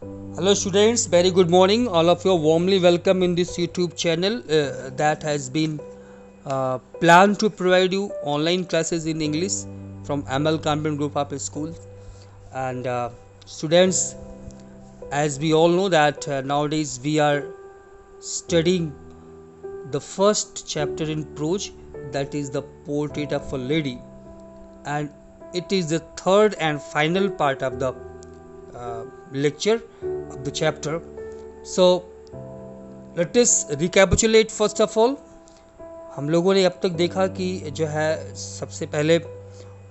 Hello students, very good morning. All of you are warmly welcome in this YouTube channel that has been planned to provide you online classes in English from ML Convent Group of Schools. And students, as we all know that nowadays we are studying the first chapter in prose, that is the Portrait of a Lady, and it is the third and final part of the lecture of the chapter. So let us recapitulate first of all. हम लोगों ने अब तक देखा कि जो है सबसे पहले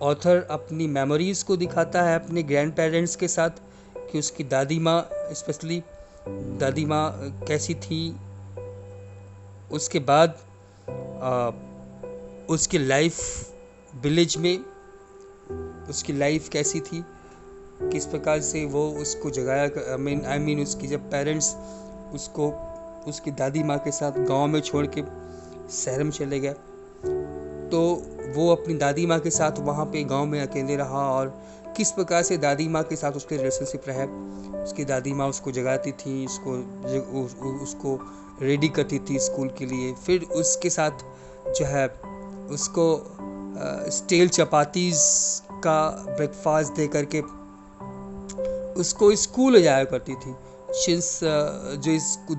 ऑथर अपनी मेमोरीज़ को दिखाता है अपने ग्रैंड पेरेंट्स के साथ कि उसकी दादी माँ स्पेशली दादी माँ कैसी थी। उसके बाद उसकी लाइफ विलेज में उसकी लाइफ कैसी थी, किस प्रकार से वो उसको जगाया। आई मीन उसकी जब पेरेंट्स उसको उसकी दादी माँ के साथ गांव में छोड़ के शहर में चले गए तो वो अपनी दादी माँ के साथ वहाँ पे गांव में अकेले रहा और किस प्रकार से दादी माँ के साथ उसके रिलेशनशिप रहा। उसकी दादी माँ उसको जगाती थी, उसको रेडी करती थी स्कूल के लिए, फिर उसके साथ जो है उसको स्टील चपातीज़ का ब्रेकफास्ट दे करके उसको स्कूल ले जाया करती थी। Since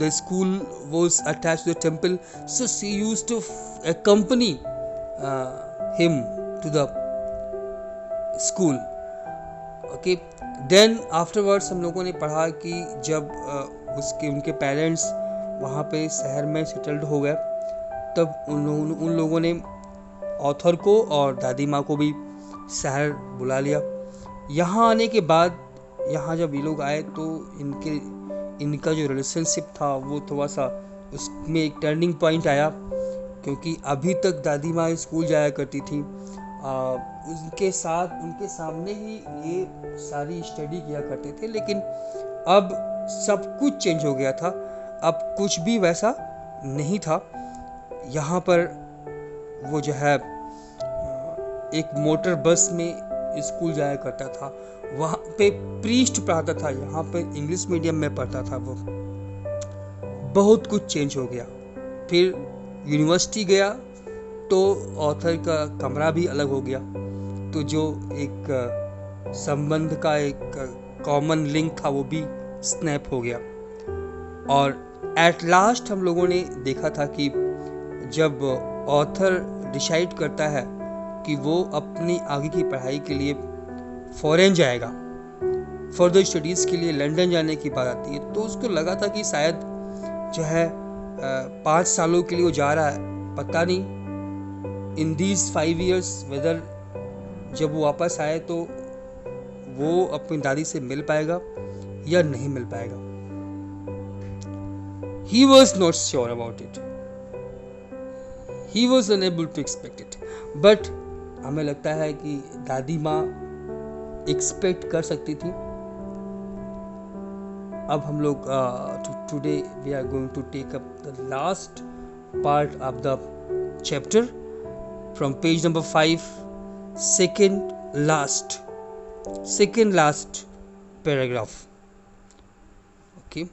the school was attached to the temple, so she used to accompany him to the school. Okay, then afterwards हम लोगों ने पढ़ा कि जब उनके पेरेंट्स वहाँ पे शहर में सेटल्ड हो गए तब उन लोगों ने ऑथर को और दादी माँ को भी शहर बुला लिया। यहाँ आने के बाद यहाँ जब ये लोग आए तो इनका जो रिलेशनशिप था वो थोड़ा सा उसमें एक टर्निंग पॉइंट आया, क्योंकि अभी तक दादी माँ स्कूल जाया करती थी, उनके सामने ही ये सारी स्टडी किया करते थे। लेकिन अब सब कुछ चेंज हो गया था, अब कुछ भी वैसा नहीं था। यहाँ पर वो जो है एक मोटर बस में स्कूल जाया करता था, वहाँ पे प्रीस्ट पढ़ाता था, यहाँ पे इंग्लिश मीडियम में पढ़ता था। वो बहुत कुछ चेंज हो गया। फिर यूनिवर्सिटी गया तो ऑथर का कमरा भी अलग हो गया, तो जो एक संबंध का एक कॉमन लिंक था वो भी स्नैप हो गया। और एट लास्ट हम लोगों ने देखा था कि जब ऑथर डिसाइड करता है कि वो अपनी आगे की पढ़ाई के लिए फॉरेन जाएगा, फर्दर स्टडीज़ के लिए लंदन जाने की बात आती है, तो उसको लगा था कि शायद जो है 5 सालों के लिए वो जा रहा है, पता नहीं इन दीज 5 years वेदर जब वो वापस आए तो वो अपनी दादी से मिल पाएगा या नहीं मिल पाएगा। He was not sure about it. He was unable to expect it. But हमें लगता है कि दादी माँ एक्सपेक्ट कर सकती थी। अब हम लोग today we are going to take up the last part of the chapter from page number 5, second last paragraph. Okay,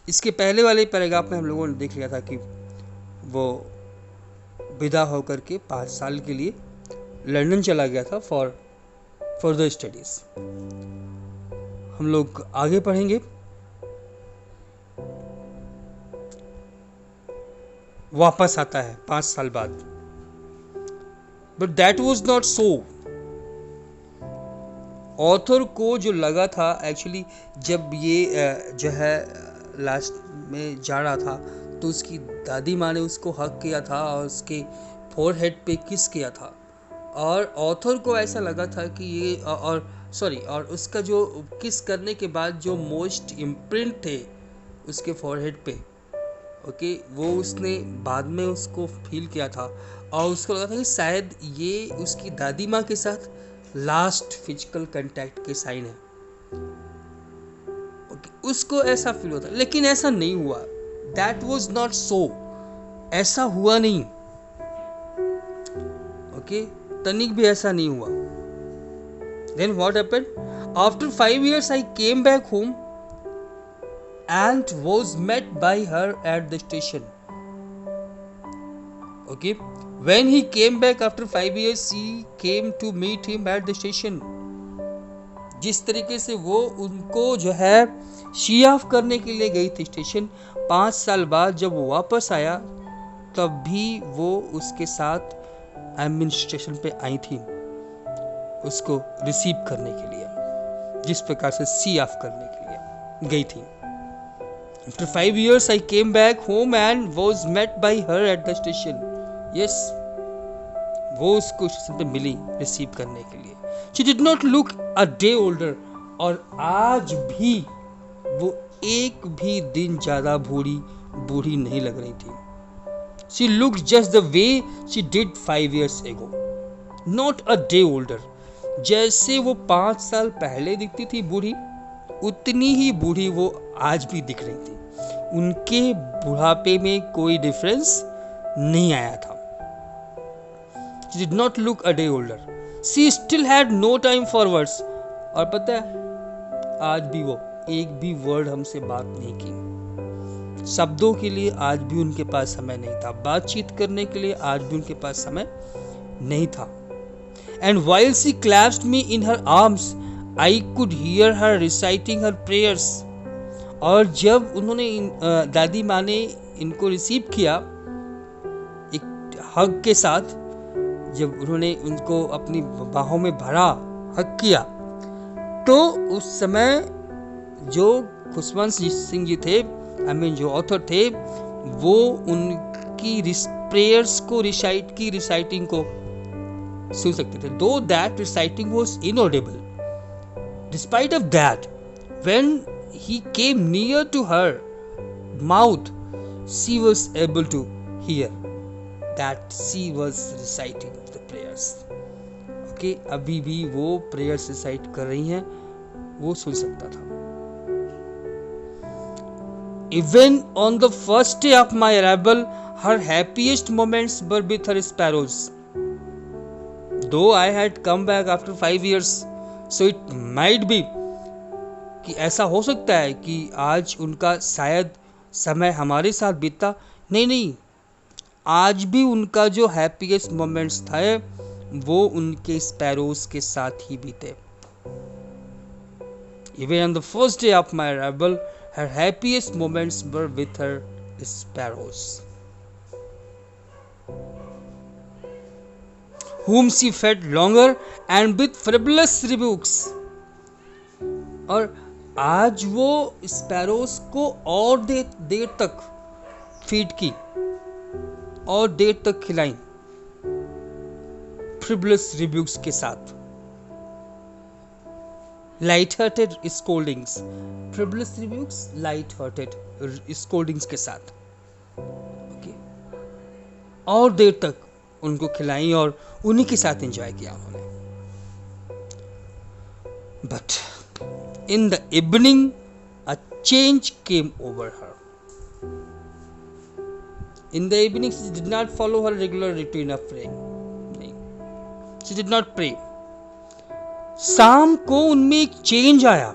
इसके पहले वाले पैराग्राफ में हम लोगों ने देख लिया था कि वो विदा होकर के 5 साल के लिए लंदन चला गया था फॉर फर्दर स्टडीज। हम लोग आगे पढ़ेंगे। वापस आता है 5 साल बाद, but that was not so. Author को जो लगा था एक्चुअली, जब ये जो है लास्ट में जा रहा था तो उसकी दादी माँ ने उसको हक किया था और उसके फोरहेड पे किस किया था, और ऑथर को ऐसा लगा था कि ये और उसका जो किस करने के बाद जो मोस्ट इम्प्रिंट थे उसके फोरहेड पे, ओके, वो उसने बाद में उसको फील किया था और उसको लगा था कि शायद ये उसकी दादी माँ के साथ लास्ट फिजिकल कांटेक्ट के साइन है। ओके, उसको ऐसा फील होता, लेकिन ऐसा नहीं हुआ। दैट वाज नॉट सो, ऐसा हुआ नहीं। ओके, तनिक भी ऐसा नहीं हुआ। Then what happened, After 5 years, I came back home and was met by her at the station. Okay, when he came back after 5 years, she came to meet him at the station. जिस तरीके से वो उनको जो है she of करने के लिए गई थी स्टेशन, 5 साल बाद जब वो वापस आया तब भी वो उसके साथ स्टेशन पे आई थी उसको रिसीव करने के लिए, जिस प्रकार से सी ऑफ करने के लिए गई थी. After 5 years, I came back home and was met by her at the station. Yes, वो उसको स्टेशन पे मिली रिसीव करने के लिए. She did not look a day older. और आज भी वो एक भी दिन ज़्यादा बूढ़ी नहीं लग रही थी. She looked just the way she did 5 years ago. Not a day older. जैसे वो 5 साल पहले दिखती थी बूढ़ी, उतनी ही बूढ़ी वो आज भी दिख रही थी. उनके बुढ़ापे में कोई डिफरेंस नहीं आया था. She did not look a day older. She still had no time for words. और पता है आज भी वो एक भी वर्ड हमसे बात नहीं की. शब्दों के लिए आज भी उनके पास समय नहीं था. बातचीत करने के लिए आज भी उनके पास समय नहीं था. And while she clasped me in her arms, I could hear her reciting her prayers. और जब उन्होंने दादी माँ ने इनको रिसीव किया एक हग के साथ, जब उन्होंने उनको अपनी बाहों में भरा, हग किया, तो उस समय जो खुशवंत सिंह जी थे, जो ऑथर थे, वो उनकी प्रेयर्स को रिसाइटिंग को सुन सकते थे. Though that reciting was inaudible, despite of that, when he came near to her mouth, she was able to hear that she was reciting the prayers. Okay, अभी भी वो prayers recite कर रही हैं, वो सुन सकता था. Even on the first day of my arrival, her happiest moments were with her sparrows. Though I had come back after 5 years, so it might be कि ऐसा हो सकता है कि आज उनका शायद समय हमारे साथ बीता. नहीं, आज भी उनका जो हैप्पीएस्ट मोमेंट्स थे वो उनके स्पैरोज के साथ ही बीते. Even on the first day of my arrival, her happiest moments were with her sparrows, whom she fed longer and with frivolous rebukes. और आज वो स्पैरोज को और देर तक फीड की और देर तक खिलाई, फ्रिवलस रिब्यूक्स के साथ, light hearted scoldings, frivolous rebukes light hearted scoldings के साथ. ओके, और देर तक उनको खिलाई और उन्हीं के साथ एंजॉय किया उन्होंने. But in the evening, a change came over her. In the evening, she did not follow her regular routine of praying. She did not pray. शाम को उनमें एक चेंज आया,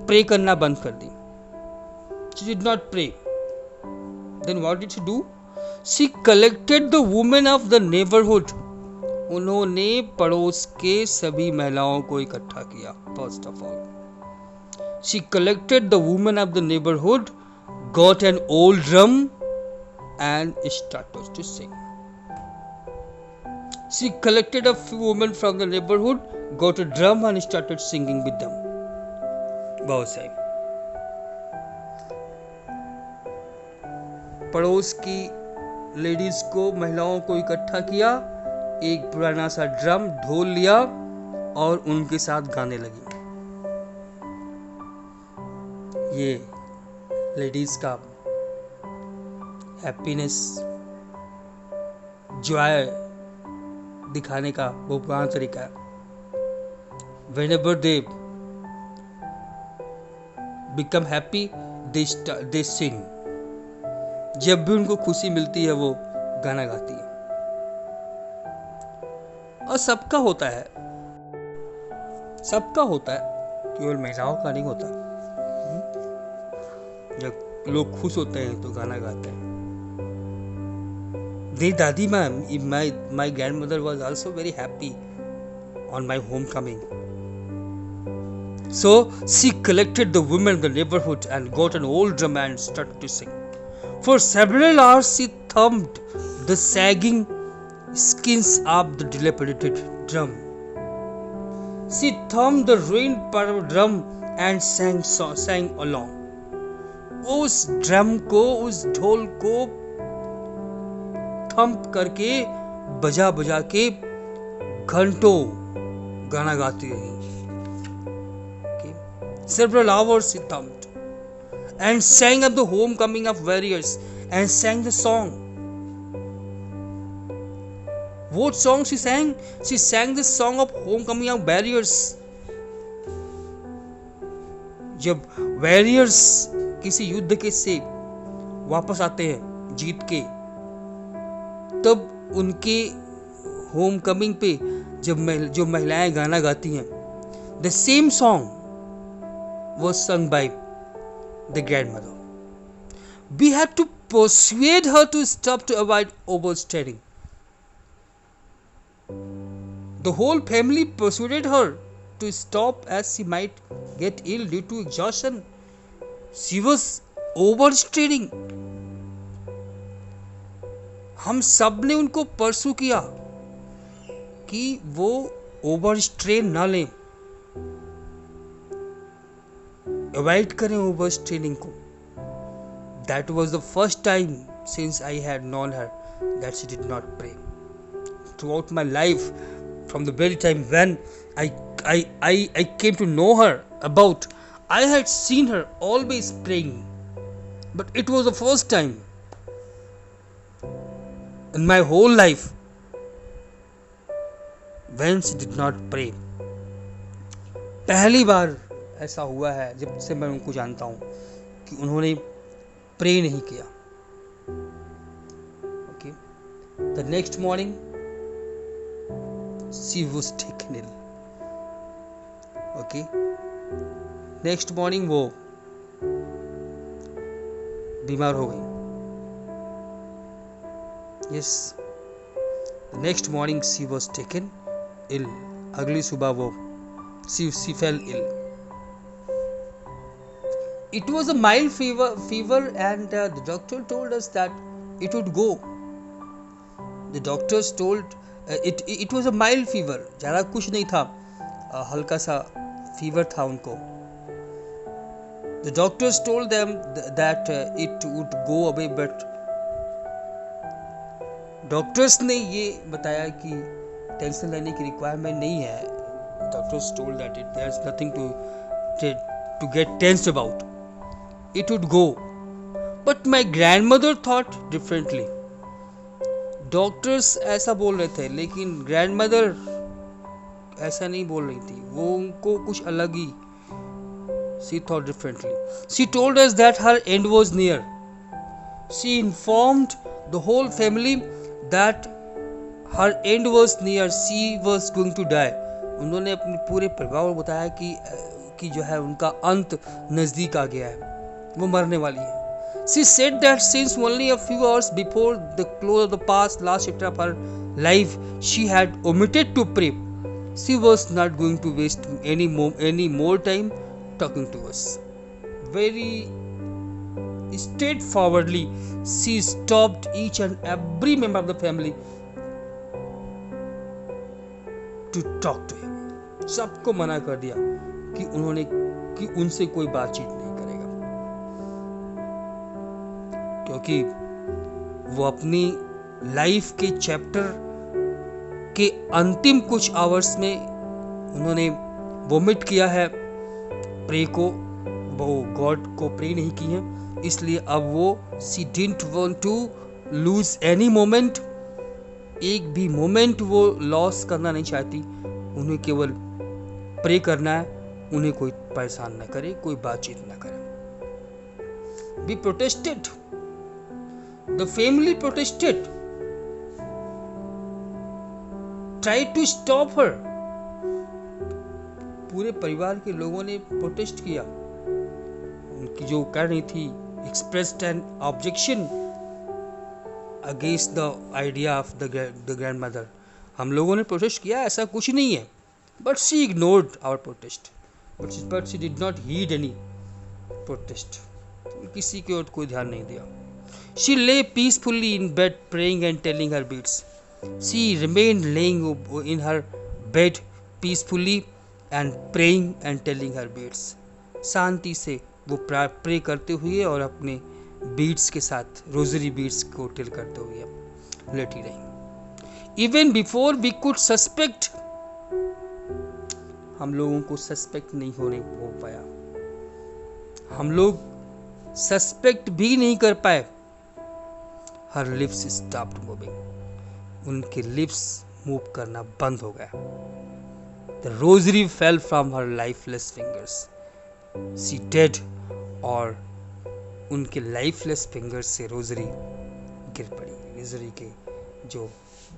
प्रे करना बंद कर दी. She did not pray. Then what did she do? She collected the women of the neighborhood. उन्होंने पड़ोस के सभी महिलाओं को इकट्ठा किया. First of all, she collected the women of the neighborhood, got an old drum and started to sing. She collected a few women from the neighborhood, got a drum and started singing with them. बहुत सही. पड़ोस की ladies को, महिलाओं को इकट्ठा किया, एक पुराना सा ड्रम ढोल लिया और उनके साथ गाने लगी. ये लेडीज का हैप्पीनेस, जॉय दिखाने का वो पुराना तरीका है. Whenever they become happy, they sing. जब भी उनको खुशी मिलती है वो गाना गाती है. और सबका होता है, सबका होता है, केवल महिलाओं का नहीं होता। जब लोग खुश होते हैं तो गाना गाते हैं। The दादी माँ, my grandmother was also very happy on my homecoming. So she collected the women in the neighborhood and got an old drum and started to sing. For several hours she thumped the sagging skins of the dilapidated drum. She thumped the ruined part of the drum and sang along. उस drum को, उस ढोल को thump करके, बजा बजा के घंटों गाना गाती रही। Several hours she thumped and sang of the homecoming of warriors and sang the song. What song she sang? She sang the song of homecoming of warriors. जब warriors किसी युद्ध के से वापस आते हैं जीत के, तब उनके होमकमिंग पे जो महिलाएं गाना गाती हैं, the same song was sung by the grandmother. We had to persuade her to stop to avoid overstating. The whole family persuaded her to stop as she might get ill due to exhaustion. She was overstating. हम सब ने उनको परसू किया कि वो over strain ना लें, avoid करें ओवर स्ट्रेनिंग को. That was the first time since I had known her that she did not pray. Throughout my life, from the very time when I came to know her about, I had seen her always praying, but it was the first time in my whole life when she did not pray. पहली बार ऐसा हुआ है जब से मैं उनको जानता हूँ कि उन्होंने प्रे नहीं किया. Okay. The next morning she was taken ill. Okay. Next morning वो बीमार हो गई. Yes, next morning she was taken ill. अगली सुबह वो she fell ill. It was a mild fever and the doctor told us that it would go. The doctors told it was a mild fever. ज़्यादा कुछ नहीं था, हल्का सा fever था उनको. The doctors told them that it would go away, but doctors ने ये बताया कि टेंशन लेने की रिक्वायरमेंट नहीं है. Doctors told that there's nothing to get tensed about. It would go. But my grandmother thought differently. Doctors ऐसा बोल रहे थे, लेकिन ग्रैंडमदर ऐसा नहीं बोल रही थी. वो उनको कुछ अलग ही. She thought differently. She told us that her end was near. She informed the whole family that her end was near. She was going to die. उन्होंने अपने पूरे परिवार को बताया कि जो है उनका अंत नजदीक आ गया है, वो मरने वाली है. She said that since only a few hours before the close of the last chapter of her life, she had omitted to pray. She was not going to waste any more time talking to us. Very straightforwardly, she stopped each and every member of the family to talk to him. सबको मना कर दिया कि उनसे कोई बातचीत नहीं करेगा, क्योंकि वो अपनी लाइफ के चैप्टर के अंतिम कुछ आवर्स में उन्होंने वोमिट किया है. प्रे को, वो गॉड को प्रे नहीं की है, इसलिए अब वो she didn't want to lose any moment. एक भी मोमेंट वो लॉस करना नहीं चाहती. उन्हें केवल प्रे करना है, उन्हें कोई परेशान न करे, कोई बातचीत न करे. We protested, the family protested, tried to stop her. पूरे परिवार के लोगों ने प्रोटेस्ट किया. उनकी जो कर रही थी, expressed an objection against the idea of the grandmother. हम लोगों ने प्रोटेस्ट किया, ऐसा कुछ नहीं है. But she ignored our protest. But she did not heed any protest. किसी की ओर कोई ध्यान नहीं दिया. She lay peacefully in bed praying and telling her beads. She remained laying in her bed peacefully and praying and telling her beads. शांति से वो pray करते हुए और अपने बीड्स के साथ, रोजरी बीड्स को टेल करते हुए लेटी रही. Even before we could suspect, हम लोगों को सस्पेक्ट नहीं हो पाया, हम लोग सस्पेक्ट भी नहीं कर पाए. Her lips stopped moving. उनके लिप्स मूव करना बंद हो गया. The rosary fell from her lifeless fingers. She dead, और उनके लाइफलेस फिंगर्स से रोजरी गिर पड़ी. रोजरी के जो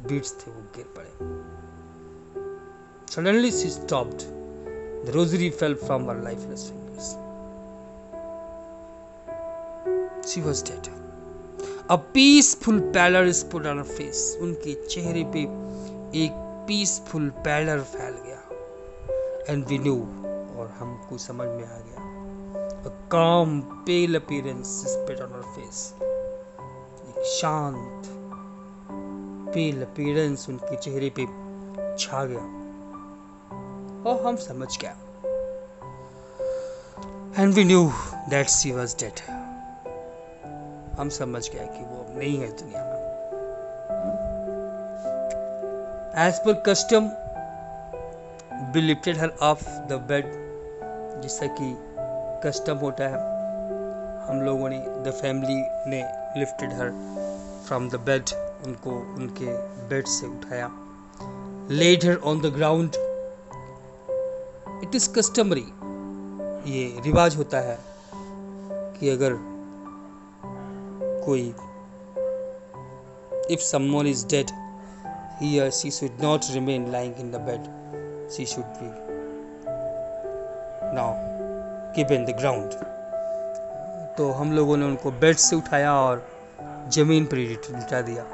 बीड्स थे वो गिर पड़े. Suddenly she stopped. The rosary fell from her lifeless fingers. She was dead. A peaceful pallor spread on her face. उनके चेहरे पे एक peaceful pallor फैल गया. And we knew, और हमको समझ में आ गया. A calm, pale appearance spread on her face. एक शांत, pale appearance उनके चेहरे पे छा गया. और हम समझ गया. And we knew that she was dead. हम समझ गए कि वो अब नहीं है दुनिया में. As per custom, we lifted her off the bed. जैसा कि कस्टम होता है, हम लोगों ने, the family ने lifted her from the bed. उनको उनके बेड से उठाया. Laid her on the ground. It is customary. ये रिवाज होता है कि अगर कोई, if someone is dead, he or she should not remain lying in the bed. She should be now keep in the ground. तो हम लोगों ने उनको बेड से उठाया और जमीन पर लिटा दिया.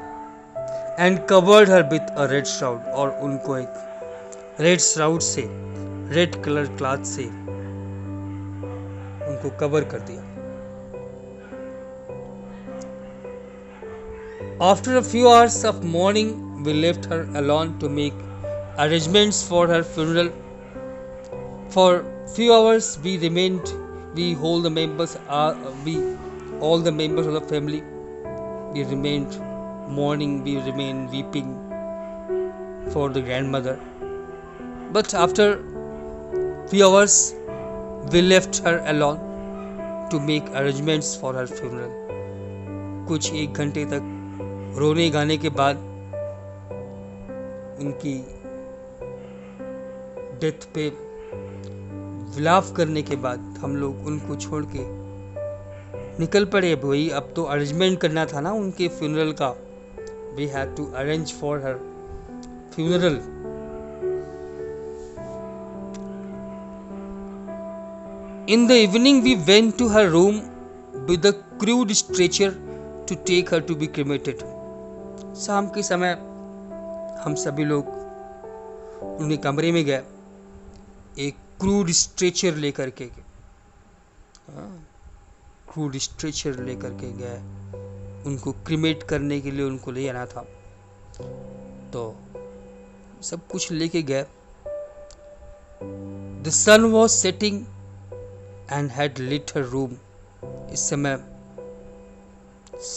And covered her with a red shroud. और उनको एक रेड श्राउड से, रेड कलर क्लॉथ से उनको कवर कर दिया. After a few hours of mourning, we left her alone to make arrangements for her funeral. For few hours we remained. All the members of the family, we remained mourning. We remained weeping for the grandmother. But after few hours, we left her alone to make arrangements for her funeral. कुछ एक घंटे तक रोने गाने के बाद, उनकी death पे विलाप करने के बाद, हम लोग उनको छोड़ के निकल पड़े. भाई अब तो अरेंजमेंट करना था ना उनके फ्यूनरल का. We had to arrange for her funeral. In the evening we went to her room with a crude stretcher to take her to be cremated. शाम के समय हम सभी लोग उनके कमरे में गए, एक क्रूड स्ट्रेचर लेकर के गए. उनको क्रीमेट करने के लिए उनको ले आना था, तो सब कुछ लेके गए. The sun was setting and had lit her room. इस समय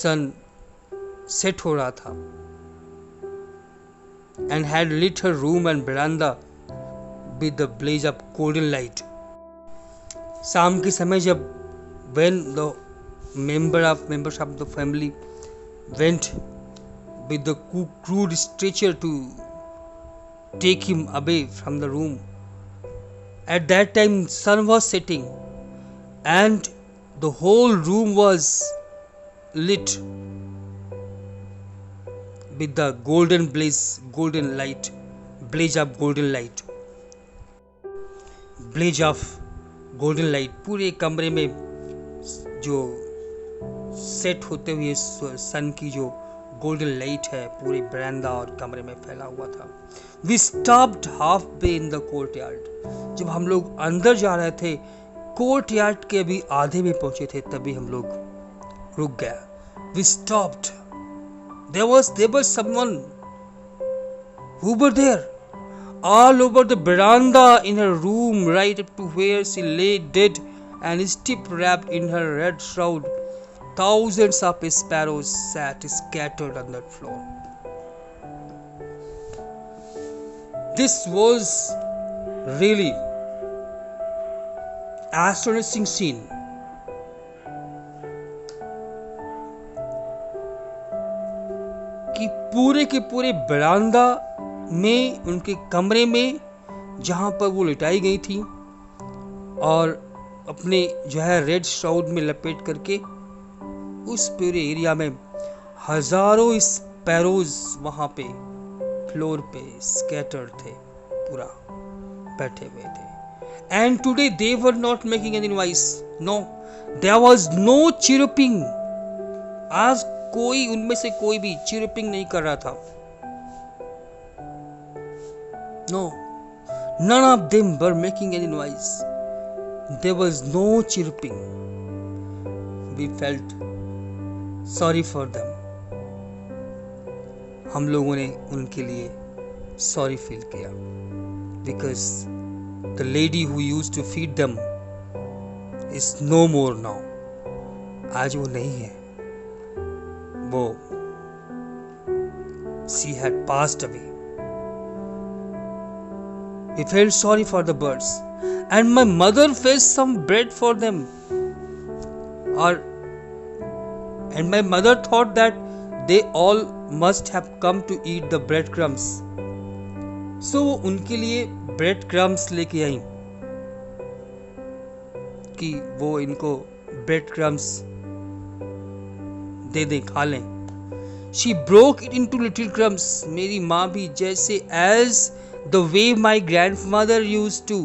सन सेट हो रहा था. And had lit her room and veranda with the blaze of golden light. शाम के समय जब when the members of the family went with the crude stretcher to take him away from the room, at that time sun was setting and the whole room was lit with the golden blaze, golden light blaze of golden light, blaze of golden light, पूरे कमरे में जो set होते हुए सन की जो golden light है पूरे बरामदा और कमरे में फैला हुआ था। We stopped halfway in the courtyard. जब हम लोग अंदर जा रहे थे, कोर्ट यार्ड के अभी आधे में पहुंचे थे, तभी हम लोग रुक गया। We stopped. There was someone who were there all over the veranda in her room, right up to where she lay dead and stiff wrapped in her red shroud. Thousands of sparrows sat scattered on the floor. This was really astonishing scene. कि पूरे के पूरे बरामदा में, उनके कमरे में जहां पर वो लिटाई गई थी और अपने जो है रेड श्राउड में लपेट करके, उस पूरे एरिया में हजारों स्पैरोज वहां पे फ्लोर पे स्कैटर्ड थे, पूरा बैठे हुए थे। And today they were not making any noise, no, there was no chirping. आज कोई उनमें से कोई भी चिरपिंग नहीं कर रहा था। No, none of them were making any noise. There was no chirping. We felt sorry for them. हम लोगों ने उनके लिए sorry feel किया, because the lady who used to feed them is no more now. आज वो नहीं है, वो she had passed away. We felt sorry for the birds, and my mother fetched some bread for them. And my mother thought that they all must have come to eat the breadcrumbs. So वो उनके लिए bread crumbs लेके आई कि वो इनको bread crumbs दे दें, खा लें। She broke it into little crumbs. मेरी माँ भी जैसे as the way my grandmother used to,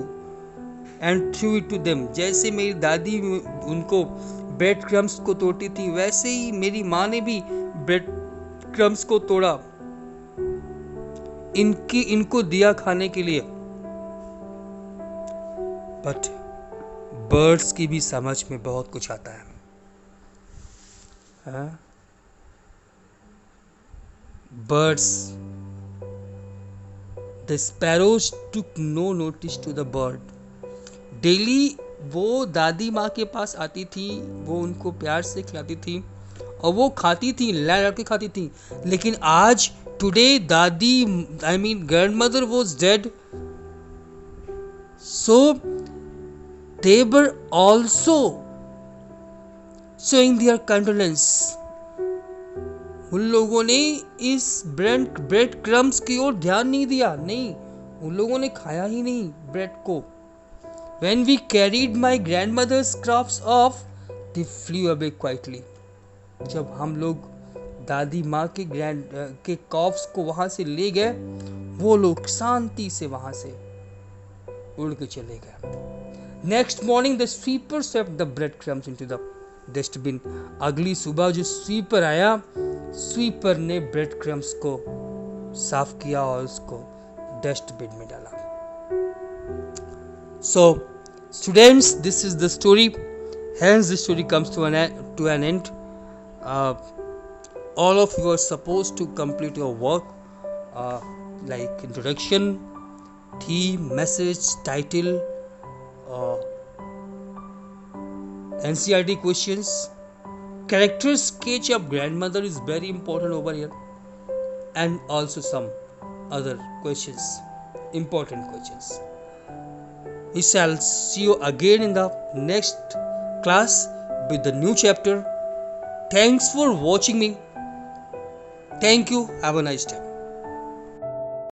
and threw it to them. जैसे मेरी दादी उनको ब्रेड क्रम्स को तोड़ती थी, वैसे ही मेरी माँ ने भी ब्रेड क्रम्स को तोड़ा, इनको दिया खाने के लिए। बट बर्ड्स की भी समझ में बहुत कुछ आता है, हाँ? Birds, the sparrows took no notice to the bird. Daily वो दादी माँ के पास आती थी, वो उनको प्यार से खिलाती थी और वो खाती थी, लड़ के खाती थी। लेकिन आज टुडे दादी, I mean grandmother was dead, so they were also showing their condolence. उन लोगों ने इस ब्रेड क्रम्स की ओर ध्यान नहीं दिया, नहीं, उन लोगों ने खाया ही नहीं ब्रेड को। When we carried my grandmother's crops off, they flew away quietly. जब हम लोग दादी माँ के कॉफ्स को वहां से ले गए, वो लोग शांति से वहां से उड़ के चले गए। Next morning the sweeper swept the breadcrumbs into the dustbin. अगली सुबह जो स्वीपर आया, स्वीपर ने ब्रेड क्रम्स को साफ किया और उसको डस्टबिन में डाला। So students, this is the story. Hence the story comes to an end. All of you are supposed to complete your work, like introduction, theme, message, title, NCERT questions. Character sketch of grandmother is very important over here, and also some other questions, important questions. We shall see you again in the next class with the new chapter. Thanks for watching me. Thank you. Have a nice day.